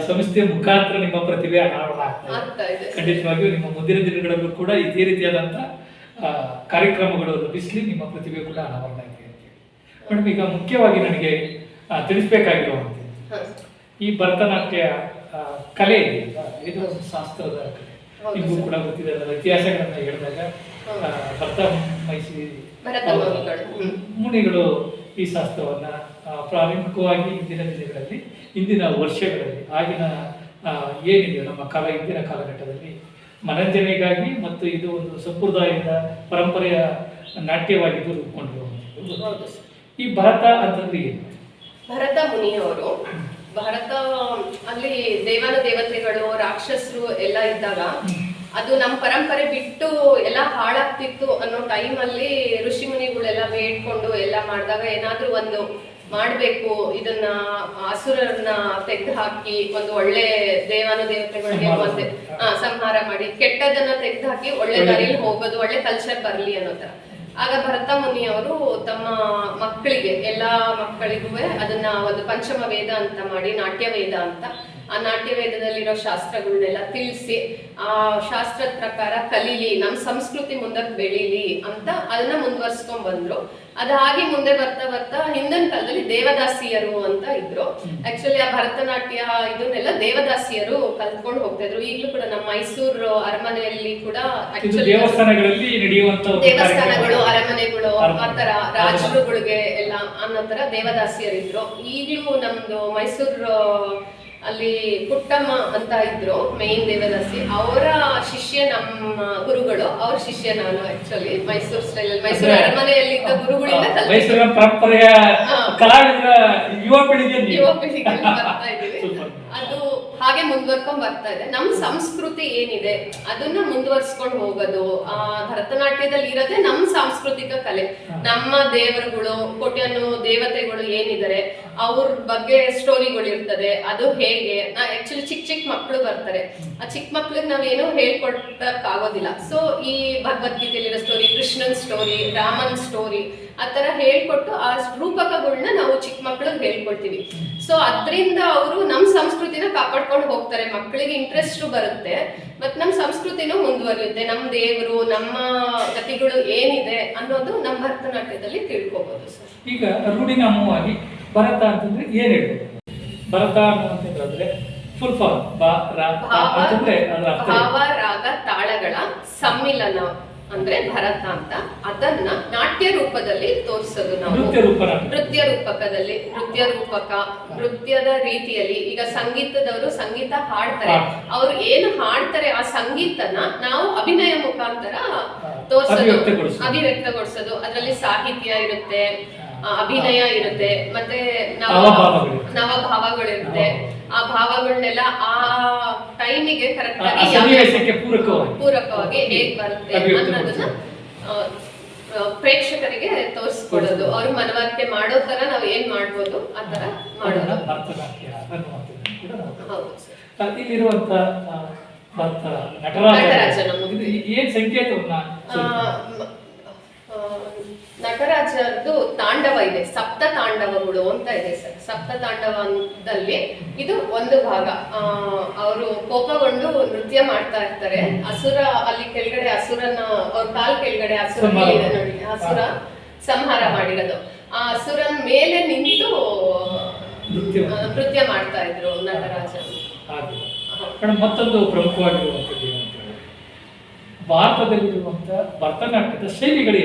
ಸಂಸ್ಥೆಯ ಮುಖಾಂತರ ನಿಮ್ಮ ಪ್ರತಿಭೆ ಅನಾವರಣ ಇದೆ. ಖಂಡಿತವಾಗಿಯೂ ನಿಮ್ಮ ಮುಂದಿನ ದಿನಗಳಲ್ಲೂ ಕೂಡ ಇದೇ ರೀತಿಯಾದಂಥ ಕಾರ್ಯಕ್ರಮಗಳು ಲಭಿಸಲಿ, ನಿಮ್ಮ ಪ್ರತಿಭೆ ಕೂಡ ಅನಾವರಣ ಇದೆ ಅಂತ. ಮೇಡಮ್, ಈಗ ಮುಖ್ಯವಾಗಿ ನನಗೆ ತಿಳಿಸ್ಬೇಕಾಗಿರುವಂಥದ್ದು, ಈ ಭರತನಾಟ್ಯ ಕಲೆ ಇದೆಯಲ್ಲ, ಇದು ಒಂದು ಶಾಸ್ತ್ರದ ಕಲೆ. ನಿಮಗೂ ಕೂಡ ಗೊತ್ತಿದೆ, ಇತಿಹಾಸಗಳನ್ನ ಹೇಳಿದಾಗ ಮುನಿಗಳು ಈ ಶಾಸ್ತ್ರವನ್ನ ಪ್ರಾರಂಭಿಕವಾಗಿ ಇಂದಿನ ದಿನಗಳಲ್ಲಿ, ಇಂದಿನ ವರ್ಷಗಳಲ್ಲಿ, ಆಗಿನ ಏನಿದೆಯೋ ನಮ್ಮ ಇಂದಿನ ಕಾಲಘಟ್ಟದಲ್ಲಿ ಮನರಂಜನೆಗಾಗಿ ಮತ್ತು ಇದು ಒಂದು ಸಂಪ್ರದಾಯದ ಪರಂಪರೆಯ ನಾಟ್ಯವಾಗಿದ್ದು ರೂಪುಗೊಂಡಿರುವಂಥದ್ದು. ಈ ಭರತ ಅಂತಂದ್ರೆ ಏನು? ಭರತ ಮುನಿಯವರು, ಭಾರತ ಅಲ್ಲಿ ದೇವತೆಗಳು, ರಾಕ್ಷಸರು ಎಲ್ಲ ಇದ್ದಾಗ ಅದು ನಮ್ಮ ಪರಂಪರೆ ಬಿಟ್ಟು ಎಲ್ಲ ಹಾಳಾಗ್ತಿತ್ತು ಅನ್ನೋ ಟೈಮಲ್ಲಿ ಋಷಿ ಮುನಿಗಳೆಲ್ಲ ಬೇಡ್ಕೊಂಡು ಎಲ್ಲ ಮಾಡಿದಾಗ ಏನಾದ್ರೂ ಒಂದು ಮಾಡ್ಬೇಕು, ಇದನ್ನ ಅಸುರರನ್ನ ತೆಗೆದು ಹಾಕಿ ಒಂದು ಒಳ್ಳೆ ದೇವತೆಗಳಿಗೆ ಮತ್ತೆ ಸಂಹಾರ ಮಾಡಿ ಕೆಟ್ಟದನ್ನ ತೆಗೆದು ಹಾಕಿ ಒಳ್ಳೆ ದಾರಿಯಲ್ಲಿ ಹೋಗೋದು, ಒಳ್ಳೆ ಕಲ್ಚರ್ ಬರ್ಲಿ ಅನ್ನೋ ತರ. ಆಗ ಭರತ ಮುನಿಯವರು ತಮ್ಮ ಮಕ್ಕಳಿಗೆ, ಎಲ್ಲಾ ಮಕ್ಕಳಿಗೂ ಅದನ್ನ ಒಂದು ಪಂಚಮ ವೇದ ಅಂತ ಮಾಡಿ, ನಾಟ್ಯ ವೇದ ಅಂತ, ಆ ನಾಟ್ಯ ವೇದದಲ್ಲಿರೋ ಶಾಸ್ತ್ರಗಳನ್ನೆಲ್ಲ ತಿಳಿಸಿ, ಆ ಶಾಸ್ತ್ರದ ಪ್ರಕಾರ ಕಲೀಲಿ, ನಮ್ಮ ಸಂಸ್ಕೃತಿ ಮುಂದಕ್ಕೆ ಬೆಳೀಲಿ ಅಂತ ಅದನ್ನ ಮುಂದುವರ್ಸ್ಕೊಂಡ್ ಬಂದ್ರು. ಅದಾಗಿ ಮುಂದೆ ಬರ್ತಾ ಬರ್ತಾ ಹಿಂದಿನ ಕಾಲದಲ್ಲಿ ದೇವದಾಸಿಯರು ಅಂತ ಇದ್ರು. ಆಕ್ಚುಲಿ ಆ ಭರತನಾಟ್ಯ ಇದನ್ನೆಲ್ಲ ದೇವದಾಸಿಯರು ಕಲ್ತ್ಕೊಂಡು ಹೋಗ್ತಾ ಇದ್ರು. ಈಗಲೂ ಕೂಡ ನಮ್ಮ ಮೈಸೂರು ಅರಮನೆಯಲ್ಲಿ ಕೂಡ ದೇವಸ್ಥಾನಗಳಲ್ಲಿ ದೇವಸ್ಥಾನಗಳು, ಅರಮನೆಗಳು, ಆತರ ರಾಜರುಗಳಿಗೆ ಎಲ್ಲ ಅನ್ನೋ ತರ ದೇವದಾಸಿಯರಿದ್ರು. ಈಗಲೂ ನಮ್ದು ಮೈಸೂರು ಅಲ್ಲಿ ಪುಟ್ಟಮ್ಮ ಅಂತ ಇದ್ರು ಮೇನ್ ದೇವದಾಸಿ, ಅವರ ಶಿಷ್ಯ ನಮ್ಮ ಗುರುಗಳು, ಅವ್ರ ಶಿಷ್ಯ ನಾನು. ಆಕ್ಚುಲಿ ಮೈಸೂರು ಸ್ಟೈಲ್, ಮೈಸೂರು ಅರಮನೆಯಲ್ಲಿ ಇದ್ದ ಗುರುಗಳಿಂದ ಮೈಸೂರಿನ ಪರಂಪರೆಯ ಕಲಾವಿದರ ಯುವ ಪೀಳಿಗೆ ಬರ್ತಾ ಇದೀವಿ. ಅದು ಹಾಗೆ ಮುಂದುವರ್ಕೊಂಡ್ ಬರ್ತಾ ಇದೆ. ನಮ್ಮ ಸಂಸ್ಕೃತಿ ಏನಿದೆ ಅದನ್ನ ಮುಂದುವರ್ಸ್ಕೊಂಡು ಹೋಗೋದು. ಭರತನಾಟ್ಯದಲ್ಲಿ ಇರೋದೇ ನಮ್ಮ ಸಾಂಸ್ಕೃತಿಕ ಕಲೆ. ನಮ್ಮ ದೇವರುಗಳು, ಕೋಟ್ಯಾನು ದೇವತೆಗಳು ಏನಿದ್ದಾರೆ ಅವ್ರ ಬಗ್ಗೆ ಸ್ಟೋರಿಗಳು ಇರ್ತದೆ. ಅದು ಹೇಗೆ ಆಕ್ಚುಲಿ ಚಿಕ್ಕ ಮಕ್ಕಳು ಬರ್ತಾರೆ, ಆ ಚಿಕ್ಕ ಮಕ್ಳಿಗೆ ನಾವೇನು ಹೇಳ್ಕೊಡಕ್ ಆಗೋದಿಲ್ಲ. ಸೊ ಈ ಭಗವದ್ಗೀತೆಯಲ್ಲಿರೋ ಸ್ಟೋರಿ, ಕೃಷ್ಣನ್ ಸ್ಟೋರಿ, ರಾಮನ್ ಸ್ಟೋರಿ, ಆ ತರ ಹೇಳ್ಕೊಟ್ಟು ಆ ರೂಪಕಗಳನ್ನ ನಾವು ಚಿಕ್ಕ ಮಕ್ಳಿಗೆ ಹೇಳ್ಕೊಡ್ತೀವಿ. ಸೊ ಅದರಿಂದ ಅವರು ನಮ್ಮ ಸಂಸ್ಕೃತಿನ ಕಾಪಾಡ್ಕೊಂಡು ಹೋಗ್ತಾರೆ. ಮಕ್ಕಳಿಗೆ ಇಂಟ್ರೆಸ್ಟ್ ಬರುತ್ತೆ, ಮತ್ ನಮ್ಮ ಸಂಸ್ಕೃತಿನೂ ಮುಂದುವರಿಯುತ್ತೆ. ನಮ್ಮ ದೇವರು, ನಮ್ಮ ಗತಿಗಳು ಏನಿದೆ ಅನ್ನೋದು ನಮ್ಮ ಭರತನಾಟ್ಯದಲ್ಲಿ ತಿಳ್ಕೊಬಹುದು ಸರ್. ಈಗ ರೂಢಿನಾಮವಾಗಿ ಭರತ ಅಂತಂದ್ರೆ ಏನ್ ಹೇಳ್ಬೋದು? ಭರತ ಅಂತಂದ್ರೆ ಫುಲ್ ಫಾರ್ಮ್ ಭಾವ ರಾಗ ತಾಳಗಳ ಸಮ್ಮಿಲನ ಅಂದ್ರೆ ಭರತ ಅಂತ. ಅದನ್ನ ನಾಟ್ಯ ರೂಪದಲ್ಲಿ ತೋರಿಸೋದು ನಾವು. ನೃತ್ಯ ರೂಪಕದಲ್ಲಿ, ನೃತ್ಯ ರೂಪಕ, ನೃತ್ಯದ ರೀತಿಯಲ್ಲಿ. ಈಗ ಸಂಗೀತದವರು ಸಂಗೀತ ಹಾಡ್ತಾರೆ, ಅವ್ರು ಏನು ಹಾಡ್ತಾರೆ ಆ ಸಂಗೀತನ ನಾವು ಅಭಿನಯ ಮುಖಾಂತರ ತೋರಿಸೋದು, ಅಭಿವ್ಯಕ್ತಗೊಳಿಸೋದು. ಅದರಲ್ಲಿ ಸಾಹಿತ್ಯ ಇರುತ್ತೆ, ಅಭಿನಯ ಇರುತ್ತೆ, ಮತ್ತೆ ನವಭಾವಗಳಿರುತ್ತೆ. ಆ ಭಾವಗಳನ್ನೆಲ್ಲ ಆ ಟೈಮಿಗೆ ಕರೆಕ್ಟ್ ಆಗಿ ಪೂರಕವಾಗಿ ಹೇಗ್ ಬರುತ್ತೆ ಅನ್ನೋದನ್ನ ಪ್ರೇಕ್ಷಕರಿಗೆ ತೋರಿಸ್ಕೊಡೋದು. ಅವ್ರು ಮನವರಿಕೆ ಮಾಡೋ ತರ ನಾವ್ ಏನ್ ಮಾಡ್ಬೋದು ಆ ತರ ಮಾಡೋದು. ಹೌದು ಸರ್. ಇಲ್ಲಿರುವಂತ ನಟರಾಜನ ಏನ್ ಸಂಕೇತವನ್ನ ನಟರಾಜರದ್ದು ತಾಂಡವ ಇದೆ, ಸಪ್ತ ತಾಂಡವಗಳು ಅಂತ ಇದೆ ಸರ್. ಸಪ್ತ ತಾಂಡವದಲ್ಲಿ ಇದು ಒಂದು ಭಾಗ. ಅವರು ಕೋಪಗೊಂಡು ನೃತ್ಯ ಮಾಡ್ತಾ ಇರ್ತಾರೆ. ಅಸುರ ಅಲ್ಲಿ ಕೆಳಗಡೆ, ಅಸುರನ ಅವ್ರ ಕಾಲ್ ಕೆಳಗಡೆ ಅಸುರ ಇದೆ ನೋಡಿ, ಅಸುರ ಸಂಹಾರ ಮಾಡಿರೋದು. ಆ ಅಸುರನ್ ಮೇಲೆ ನಿಂತು ನೃತ್ಯ ಮಾಡ್ತಾ ಇದ್ರು ನಟರಾಜರು. ಮತ್ತೊಂದು ಪ್ರಮುಖವಾಗಿರುವಂತದ್ದು ಭಾರತದಲ್ಲಿರುವಂತ ಭರತನಾಟ್ಯದ ಶೈಲಿಗಳೇ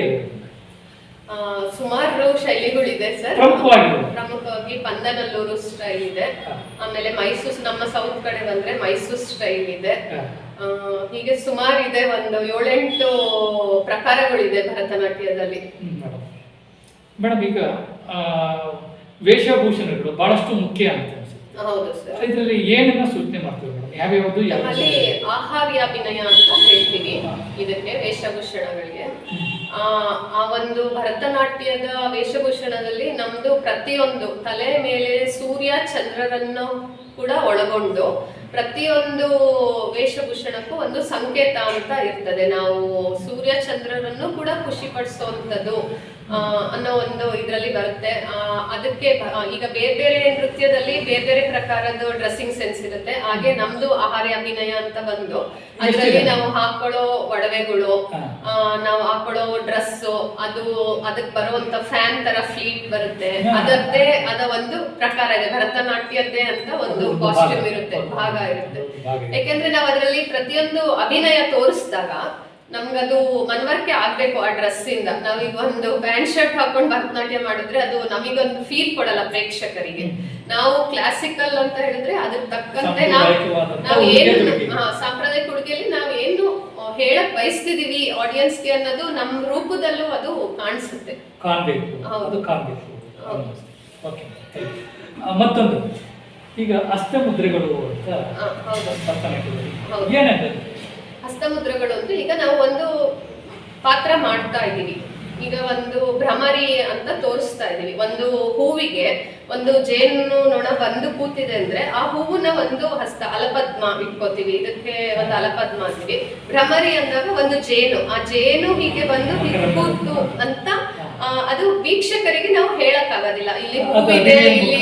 ಸುಮಾರು ಶೈಲಿಗಳಿದೆ ಸರ್. ಪ್ರಮುಖವಾಗಿ ಪಂದನಲ್ಲೂರು ಸ್ಟೈಲ್ ಇದೆ, ಆಮೇಲೆ ಮೈಸೂರು, ನಮ್ಮ ಸೌತ್ ಕಡೆ ಬಂದ್ರೆ ಮೈಸೂರು ಸ್ಟೈಲ್ ಇದೆ. ಹೀಗೆ ಸುಮಾರು ಇದೆ, ಒಂದು 7-8 ಪ್ರಕಾರಗಳಿದೆ ಭರತನಾಟ್ಯದಲ್ಲಿ. ಮೇಡಮ್, ಈಗ ವೇಷಭೂಷಣಗಳು ಬಹಳಷ್ಟು ಮುಖ್ಯ ಅಂತ. ಹೌದು ಸರ್. ಇದರಲ್ಲಿ ಏನನ್ನ ಸೂಚನೆ ಮಾಡ್ತೀವಿ ಮೇಡಮ್? ಯಾವ್ಯಾವುದು? ನಮ್ಮಲ್ಲಿ ಆಹಾರ್ಯಾಭಿನಯ ಅಂತ ಹೇಳ್ತೀವಿ ಇದಕ್ಕೆ, ವೇಷಭೂಷಣಗಳಿಗೆ. ಆ ಒಂದು ಭರತನಾಟ್ಯದ ವೇಷಭೂಷಣದಲ್ಲಿ ನಮ್ದು ಪ್ರತಿಯೊಂದು ತಲೆ ಮೇಲೆ ಸೂರ್ಯ ಚಂದ್ರರನ್ನು ಕೂಡ ಒಳಗೊಂಡು ಪ್ರತಿಯೊಂದು ವೇಷಭೂಷಣಕ್ಕೂ ಒಂದು ಸಂಕೇತ ಅಂತ ಇರ್ತದೆ. ನಾವು ಸೂರ್ಯ ಚಂದ್ರರನ್ನು ಕೂಡ ಖುಷಿ ಪಡಿಸುವಂಥದ್ದು ಅನ್ನೋ ಒಂದು ಇದರಲ್ಲಿ ಬರುತ್ತೆ. ಅದಕ್ಕೆ ಈಗ ಬೇರೆ ಬೇರೆ ನೃತ್ಯದಲ್ಲಿ ಬೇರೆ ಬೇರೆ ಪ್ರಕಾರದ ಡ್ರೆಸ್ಸಿಂಗ್ ಸೆನ್ಸ್ ಇರುತ್ತೆ. ಹಾಗೆ ನಮ್ದು ಆಹಾರ್ಯಾಭಿನಯ ಅಂತ ಬಂದು ಅದರಲ್ಲಿ ನಾವು ಹಾಕೊಳ್ಳೋ ಒಡವೆಗಳು, ನಾವು ಹಾಕೊಳ್ಳೋ ಡ್ರೆಸ್, ಅದು ಅದಕ್ಕೆ ಬರುವಂತ ಫ್ಯಾನ್ ತರ ಫ್ಲೀಟ್ ಬರುತ್ತೆ. ಅದರದ್ದೇ ಅದ ಒಂದು ಪ್ರಕಾರ ಇದೆ. ಭರತನಾಟ್ಯದ್ದೇ ಅಂತ ಒಂದು ಕಾಸ್ಟ್ಯೂಮ್ ಇರುತ್ತೆ, ಭಾಗ ಇರುತ್ತೆ. ಯಾಕೆಂದ್ರೆ ನಾವು ಅದರಲ್ಲಿ ಪ್ರತಿಯೊಂದು ಅಭಿನಯ ತೋರಿಸಿದಾಗ ನಮ್ಗದು ಮನವರಿಕೆ ಆಗ್ಬೇಕು ಆ ಡ್ರೆಸ್ ಇಂದ. ನಾವೀಗ ಒಂದು ಪ್ಯಾಂಟ್ ಶರ್ಟ್ ಹಾಕೊಂಡು ಭರತನಾಟ್ಯ ಮಾಡಿದ್ರೆ ಅದು ನಮಗೊಂದು ಫೀಲ್ ಕೊಡಲ್ಲ ಪ್ರೇಕ್ಷಕರಿಗೆ. ನಾವು ಕ್ಲಾಸಿಕಲ್ ಅಂತ ಹೇಳಿದ್ರೆ ಅದಕ್ಕೆ ತಕ್ಕಂತೆ ನಾವು ಏನು ಸಾಂಪ್ರದಾಯಿಕ ಉಡುಗೆಯಲ್ಲಿ ನಾವು ಏನು ಹೇಳಕ್ ಬಯಸ್ತಿದೀವಿ ಆಡಿಯನ್ಸ್ಗೆ ಅನ್ನೋದು ನಮ್ಮ ರೂಪದಲ್ಲೂ ಅದು ಕಾಣಿಸುತ್ತೆ. ಮತ್ತೊಂದು, ಈಗ ಹಸ್ತಮುದ್ರೆಗಳು ಅಂತ ಏನಾಗ್ತದೆ? ಹಸ್ತಮುದ್ರೆಗಳು ಅಂದ್ರೆ ಈಗ ನಾವು ಒಂದು ಪಾತ್ರ ಮಾಡ್ತಾ ಇದ್ದೀವಿ. ಈಗ ಒಂದು ಭ್ರಮರಿ ಅಂತ ತೋರಿಸ್ತಾ ಇದೀವಿ. ಒಂದು ಹೂವಿಗೆ ಒಂದು ಜೇನು ನೊಣ ಬಂದು ಕೂತಿದೆ ಅಂದ್ರೆ ಆ ಹೂವನ್ನ ಒಂದು ಅಲಪದ್ಮ ಇಟ್ಕೋತೀವಿ, ಇದಕ್ಕೆ ಒಂದು ಅಲಪದ್ಮ ಅಂತೀವಿ. ಭ್ರಮರಿ ಅಂದಾಗ ಒಂದು ಜೇನು, ಆ ಜೇನು ಹೀಗೆ ಬಂದು ಹೀಗೆ ಕೂತು ಅಂತ ಅದು ವೀಕ್ಷಕರಿಗೆ ನಾವು ಹೇಳಕ್ ಆಗೋದಿಲ್ಲ ಇಲ್ಲಿ ಹೂವಿದೆ, ಇಲ್ಲಿ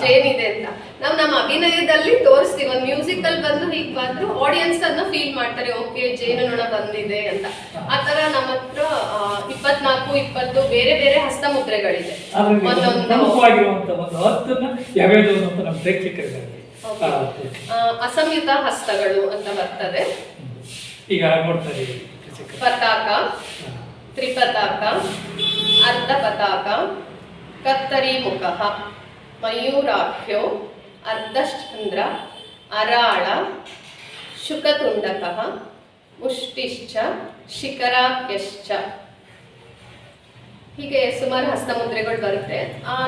ಜೇನಿದೆ ಅಂತ. ನಾವು ನಮ್ಮ ಅಭಿನಯದಲ್ಲಿ ತೋರಿಸ್ತೀವಿ. ಒಂದು ಮ್ಯೂಸಿಕಲ್ ಬಂದು ಹೀಗೆ ಬಂದ್ರು ಆಡಿಯನ್ಸ್ ಅನ್ನ ಫೀಲ್ ಮಾಡ್ತಾರೆ, ಓಕೆ ಜೇನು ನೊಣ ಬಂದಿದೆ ಅಂತ. ಆತರ ನಮ್ಮ ಹತ್ರ 24-20 ಬೇರೆ ಬೇರೆ ಹಸ್ತಮುದ್ರೆಗಳಿದೆ. ಅಸಂಯುತ ಹಸ್ತಗಳು ಅಂತ ಬರ್ತದೆ. ಈಗ ನೋಡ್ತಾರೆ ಪತಾಕ, ತ್ರಿಪತಾಕ, ಅರ್ಧ ಪತಾಕ, ಕತ್ತರಿ ಮುಖ, ಮಯೂರಾಖ್ಯೋ, ಅರ್ಧಚಂದ್ರ, ಅರಾಳ, ಶುಕತುಂಡಕಃ, ಮುಷ್ಟಿಶ್ಚ, ಶಿಖರಾಖ್ಯಶ್ಚ. ಹೀಗೆ ಸುಮಾರು ಹಸ್ತಮುದ್ರೆಗಳು ಬರುತ್ತೆ.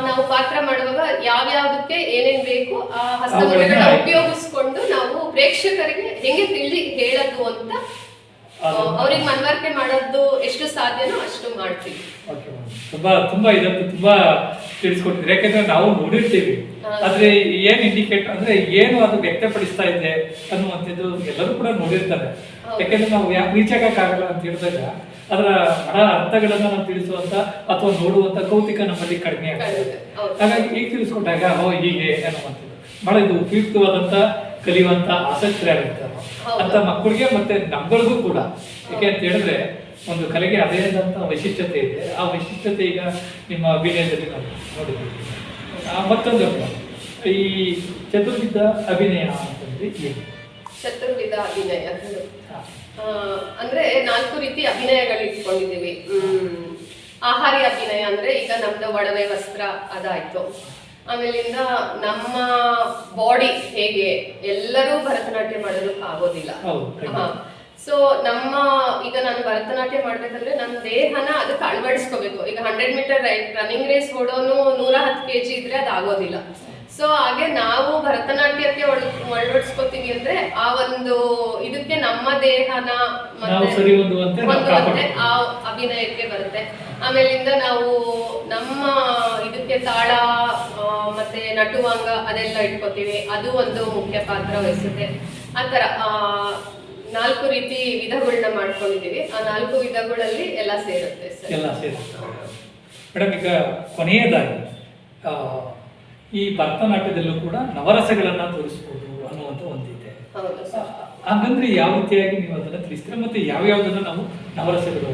ನಾವು ಪಾತ್ರ ಮಾಡುವಾಗ ಯಾವ್ಯಾವ್ದಕ್ಕೆ ಏನೇನ್ ಬೇಕು ಆ ಹಸ್ತಮುದ್ರೆಗಳನ್ನ ಉಪಯೋಗಿಸ್ಕೊಂಡು ಪ್ರೇಕ್ಷಕರಿಗೆ ಹೆಂಗೆ ತಿಳಿ ಹೇಳೋದು ಅಂತ ಅವ್ರಿಗೆ ಮನವರಿಕೆ ಮಾಡೋದು ಎಷ್ಟು ಸಾಧ್ಯನೋ ಅಷ್ಟು ಮಾಡ್ತೀವಿ. ತುಂಬಾ ಇದನ್ನು ತುಂಬಾ ತಿಳಿಸ್ಕೊಟ್ಟಿದ್ರೆ, ಯಾಕಂದ್ರೆ ನಾವು ನೋಡಿರ್ತೀವಿ, ಆದ್ರೆ ಏನ್ ಇಂಡಿಕೇಟ್ ಅಂದ್ರೆ ಏನು ಅದು ವ್ಯಕ್ತಪಡಿಸ್ತಾ ಇದೆ ಅನ್ನುವಂಥದ್ದು ಎಲ್ಲರೂ ಕೂಡ ನೋಡಿರ್ತಾರೆ. ಯಾಕಂದ್ರೆ ನಾವು ಯಾಕೆ ರೀಚ್ ಆಗಕ್ಕಾಗಲ್ಲ ಅಂತ ಹೇಳಿದಾಗ ಅದರ ಅರ್ಥಗಳನ್ನ ನಾವು ತಿಳಿಸುವಂತ ಅಥವಾ ನೋಡುವಂತ ಕೌತಿಕ ನಮ್ಮಲ್ಲಿ ಕಡಿಮೆ ಆಗ್ತದೆ. ಹಾಗಾಗಿ ಈಗ ತಿಳಿಸ್ಕೊಟ್ಟಾಗ ಹೀಗೆ ಅನ್ನುವಂಥದ್ದು ಬಹಳ ಇದು ಉಪಯುಕ್ತವಾದಂತ ಕಲಿಯುವಂತ ಆಸಕ್ತರಾಗಿರ್ತಾರೆ ಅಂತ ಮಕ್ಕಳಿಗೆ ಮತ್ತೆ ನಮ್ಗಳಿಗೂ ಕೂಡ. ಯಾಕೆ ಅಂತ ಹೇಳಿದ್ರೆ ಒಂದು ಕಲೆಗೆ ಅದೇ ಆದಂತ ವೈಶಿಷ್ಟ್ಯತೆ ಇದೆ. ಆ ವೈಶಿಷ್ಟ್ಯತೆ ಈಗ ನಿಮ್ಮ ಅಭಿನಯದಲ್ಲಿ ನಾವು ನೋಡಿದ್ದೀವಿ. ಮತ್ತೊಂದು ಈ ಚತುರ್ವಿಧ ಅಭಿನಯ ಅಂತಂದ್ರೆ ಏನು? ಚತುರ್ವಿಧ ಅಭಿನಯ ಅಂದ್ರೆ 4 ರೀತಿ ಅಭಿನಯಗಳು ಇಟ್ಕೊಂಡಿದ್ದೀವಿ. ಆಹಾರಿ ಅಭಿನಯ ಅಂದ್ರೆ ಈಗ ನಮ್ದು ಒಡವೆ ವಸ್ತ್ರ ಅದಾಯ್ತು. ಆಮೇಲಿಂದ ನಮ್ಮ ಬಾಡಿ ಹೇಗೆ ಎಲ್ಲರೂ ಭರತನಾಟ್ಯ ಮಾಡೋದಕ್ಕೆ ಆಗೋದಿಲ್ಲ. ಸೊ ನಮ್ಮ ಈಗ ನಾನು ಭರತನಾಟ್ಯ ಮಾಡ್ಬೇಕಂದ್ರೆ ನನ್ನ ದೇಹನ ಅದಕ್ಕೆ ಅಳವಡಿಸ್ಕೋಬೇಕು. ಈಗ 100 ಮೀಟರ್ ರನ್ನಿಂಗ್ ರೇಸ್ ಓಡೋನು 110 kg ಇದ್ರೆ ಅದು ಆಗೋದಿಲ್ಲ. ಸೊ ಹಾಗೆ ನಾವು ಭರತನಾಟ್ಯಕ್ಕೆ ಅಳವಡಿಸ್ಕೋತೀವಿ ಅಂದ್ರೆ ಆ ಒಂದು ಇದಕ್ಕೆ ನಮ್ಮ ದೇಹನ ಹೊಂದುವಂತೆ ಆ ಅಭಿನಯಕ್ಕೆ ಬರುತ್ತೆ. ಆಮೇಲಿಂದ ನಾವು ನಮ್ಮ ಇದಕ್ಕೆ ತಾಳ ಮತ್ತೆ ನಟುವಾಂಗ ಅದೆಲ್ಲ ಇಟ್ಕೋತೀವಿ, ಅದು ಒಂದು ಮುಖ್ಯ ಪಾತ್ರ ವಹಿಸುತ್ತೆ. ಆತರ 4 ರೀತಿ ವಿಧಗಳನ್ನ ಮಾಡ್ಕೊಂಡಿದೀವಿ. ಆ 4 ವಿಧಗಳಲ್ಲಿ ಎಲ್ಲ ಸೇರುತ್ತೆ ಸರ್. ಎಲ್ಲ ಸೇರುತ್ತೆ ಮೇಡಮ್. ಈಗ ಕೊನೆಯದಾಗಿ ಈ ಭರತನಾಟ್ಯದಲ್ಲೂ ಕೂಡ ನವರಸಗಳನ್ನ ತೋರಿಸಬಹುದು ಅನ್ನುವಂತ ಒಂದಿದೆ. ಹಾಗಂದ್ರೆ ಯಾವ ರೀತಿಯಾಗಿ ನೀವು ಅದನ್ನ ತಿಳಿಸ್ತೀರಾ, ಮತ್ತೆ ಯಾವ್ಯಾವ್ದನ್ನ ನಾವು ನವರಸಗಳು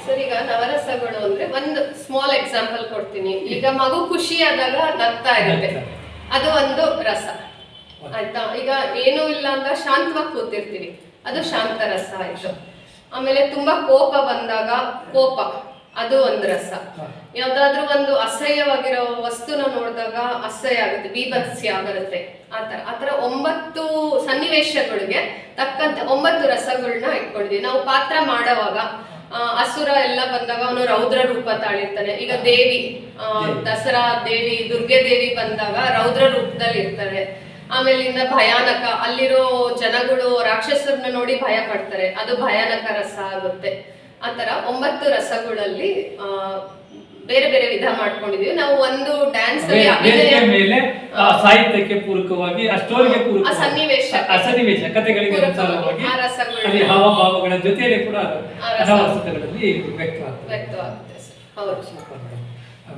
ಸರ್? ಈಗ ನವರಸಗಳು ಅಂದ್ರೆ ಒಂದು ಸ್ಮಾಲ್ ಎಕ್ಸಾಂಪಲ್ ಕೊಡ್ತೀನಿ. ಈಗ ಮಗು ಖುಷಿ ಆದಾಗ ನಗ್ತಾ ಇರುತ್ತೆ, ಅದು ಒಂದು ರಸ ಆಯ್ತಾ. ಈಗ ಏನೂ ಇಲ್ಲ ಅಂತ ಶಾಂತವಾಗಿ ಕೂತಿರ್ತೀವಿ, ಅದು ಶಾಂತ ರಸ ಆಯ್ತು. ಆಮೇಲೆ ತುಂಬಾ ಕೋಪ ಬಂದಾಗ ಕೋಪ, ಅದು ಒಂದು ರಸ. ಯಾವ್ದಾದ್ರು ಒಂದು ಅಸಹ್ಯವಾಗಿರೋ ವಸ್ತುನ ನೋಡಿದಾಗ ಅಸಹ್ಯ ಆಗುತ್ತೆ, ಬೀಭತ್ಸ್ಯ ಬರುತ್ತೆ. ಆತರ 9 ಸನ್ನಿವೇಶಗಳಿಗೆ ತಕ್ಕಂತೆ 9 ರಸಗಳನ್ನ ಇಟ್ಕೊಂಡಿದೀವಿ. ನಾವು ಪಾತ್ರ ಮಾಡೋವಾಗ ಅಸುರ ಎಲ್ಲ ಬಂದಾಗ ಅವನು ರೌದ್ರ ರೂಪ ತಾಳಿರ್ತಾನೆ. ಈಗ ದೇವಿ ದಸರಾ ದೇವಿ ದುರ್ಗೆ ದೇವಿ ಬಂದಾಗ ರೌದ್ರ ರೂಪದಲ್ಲಿ ಇರ್ತಾರೆ. ಆಮೇಲಿಂದ ಭಯಾನಕ, ಅಲ್ಲಿರೋ ಜನಗಳು ರಾಕ್ಷಸರನ್ನ ನೋಡಿ ಭಯ ಪಡ್ತಾರೆ, ಅದು ಭಯಾನಕ ರಸ ಆಗುತ್ತೆ. ಆತರ 9 ರಸಗಳಲ್ಲಿ ಬೇರೆ ಬೇರೆ ವಿಧ ಮಾಡ್ಕೊಂಡಿದೀವಿ ನಾವು. ಒಂದು ಡ್ಯಾನ್ಸ್ ಮೇಲೆ ಸಾಹಿತ್ಯಕ್ಕೆ ಪೂರಕವಾಗಿ ಸ್ಟೋರಿಗೆ ಪೂರಕ ಸನ್ನಿವೇಶ ಕಥೆಗಳಿಗೆ ಅನುಸಾರವಾಗಿ ಅಲ್ಲಿ ಹಾವಭಾವಗಳ ಜೊತೆಯಲ್ಲಿ ಕೂಡ ಅನಾವಶ್ಯಕಗಳಲ್ಲಿ ವ್ಯಕ್ತವಾಗುತ್ತೆ.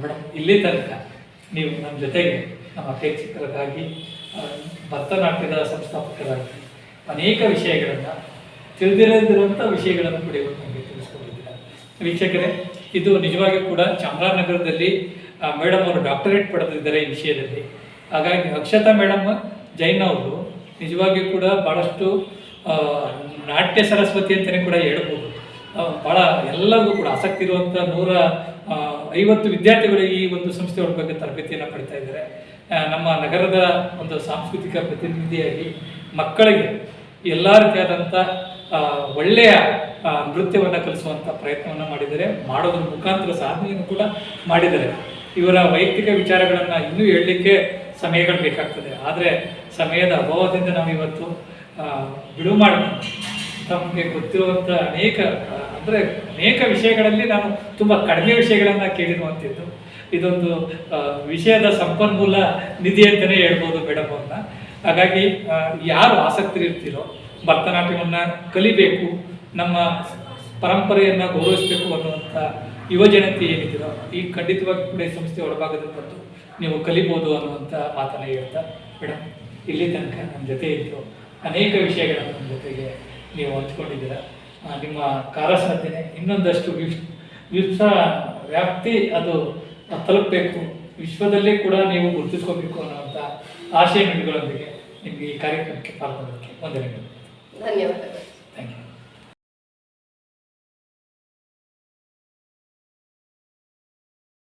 ಮೇಡಮ್, ಇಲ್ಲಿ ತನಕ ನೀವು ನಮ್ಮ ಜೊತೆಗೆ ನಮ್ಮ ಪ್ರೇಕ್ಷಕರಿಗಾಗಿ ಭರತನಾಟ್ಯದ ಸಂಸ್ಥಾಪಕರಾಗಿ ಅನೇಕ ವಿಷಯಗಳನ್ನು ತಿಳಿದಿರದಿರುವಂಥ ವಿಷಯಗಳನ್ನು ಕೂಡ ನಮಗೆ ತಿಳಿಸ್ಕೊಂಡಿದ್ದೀರಾ. ವೀಕ್ಷಕರೇ, ಇದು ನಿಜವಾಗಿ ಕೂಡ ಚಾಮರಾಜನಗರದಲ್ಲಿ ಮೇಡಮ್ ಅವರು ಡಾಕ್ಟರೇಟ್ ಪಡೆದಿದ್ದಾರೆ ಈ ವಿಷಯದಲ್ಲಿ. ಹಾಗಾಗಿ ಅಕ್ಷತಾ ಮೇಡಮ್ ಜೈನ್ ಅವರು ನಿಜವಾಗಿಯೂ ಕೂಡ ಭಾಳಷ್ಟು ನಾಟ್ಯ ಸರಸ್ವತಿ ಅಂತಲೇ ಕೂಡ ಹೇಳ್ಬೋದು. ಭಾಳ ಎಲ್ಲರಿಗೂ ಕೂಡ ಆಸಕ್ತಿ ಇರುವಂಥ 150 ವಿದ್ಯಾರ್ಥಿಗಳು ಈ ಒಂದು ಸಂಸ್ಥೆ ಬಗ್ಗೆ ತರಬೇತಿಯನ್ನು ಪಡಿತಾ ಇದ್ದಾರೆ. ನಮ್ಮ ನಗರದ ಒಂದು ಸಾಂಸ್ಕೃತಿಕ ಪ್ರತಿನಿಧಿಯಾಗಿ ಮಕ್ಕಳಿಗೆ ಎಲ್ಲ ರೀತಿಯಾದಂಥ ಒಳ್ಳೆಯ ನೃತ್ಯವನ್ನು ಕಲಿಸುವಂಥ ಪ್ರಯತ್ನವನ್ನು ಮಾಡಿದ್ದಾರೆ. ಮಾಡೋದ್ರ ಮುಖಾಂತರ ಸಾಧನೆಯನ್ನು ಕೂಡ ಮಾಡಿದ್ದಾರೆ. ಇವರ ವೈಯಕ್ತಿಕ ವಿಚಾರಗಳನ್ನು ಇನ್ನೂ ಹೇಳಲಿಕ್ಕೆ ಸಮಯಗಳು ಬೇಕಾಗ್ತದೆ. ಆದರೆ ಸಮಯದ ಅಭಾವದಿಂದ ನಾವು ಇವತ್ತು ಬಿಡುವು ಮಾಡಬೇಕು. ತಮಗೆ ಗೊತ್ತಿರುವಂಥ ಅನೇಕ ವಿಷಯಗಳಲ್ಲಿ ನಾನು ತುಂಬ ಕಡಿಮೆ ವಿಷಯಗಳನ್ನು ಕೇಳಿರುವಂಥದ್ದು. ಇದೊಂದು ವಿಷಯದ ಸಂಪನ್ಮೂಲ ನಿಧಿ ಅಂತಲೇ ಹೇಳ್ಬೋದು ಮೇಡಮ್ ಅವ್ರನ್ನ. ಹಾಗಾಗಿ ಯಾರು ಆಸಕ್ತರಿರ್ತೀರೋ ಭರತನಾಟ್ಯವನ್ನು ಕಲಿಬೇಕು, ನಮ್ಮ ಪರಂಪರೆಯನ್ನು ಗೌರವಿಸಬೇಕು ಅನ್ನುವಂಥ ಯುವಜನತೆ ಏನಿದ್ದೀರೋ ಈ ಖಂಡಿತವಾಗಿ ಕೂಡ ಈ ಸಂಸ್ಥೆ ಒಳಭಾಗದಲ್ಲಿ ಬಂದು ನೀವು ಕಲಿಬೋದು ಅನ್ನುವಂಥ ಮಾತನ್ನು ಹೇಳ್ತಾ ಮೇಡಮ್, ಇಲ್ಲಿ ತನಕ ನಮ್ಮ ಜೊತೆ ಇದ್ದು ಅನೇಕ ವಿಷಯಗಳನ್ನು ನಮ್ಮ ಜೊತೆಗೆ ನೀವು ಹಂಚ್ಕೊಂಡಿದ್ದೀರ. ನಿಮ್ಮ ಕಾರ್ಯಸಾಧನೆ ಇನ್ನೊಂದಷ್ಟು ವ್ಯಾಪ್ತಿ ಅದು ತಲುಪಬೇಕು, ವಿಶ್ವದಲ್ಲೇ ಕೂಡ ನೀವು ಗುರುತಿಸ್ಕೋಬೇಕು ಅನ್ನುವಂಥ ಆಶಯ ನುಡಿಗಳೊಂದಿಗೆ ನಿಮಗೆ ಈ ಕಾರ್ಯಕ್ರಮಕ್ಕೆ ಪಾಲ್ಗೊಳ್ಳೋದಕ್ಕೆ ವಂದನೆಗಳು. ಧನ್ಯವಾದಗಳು.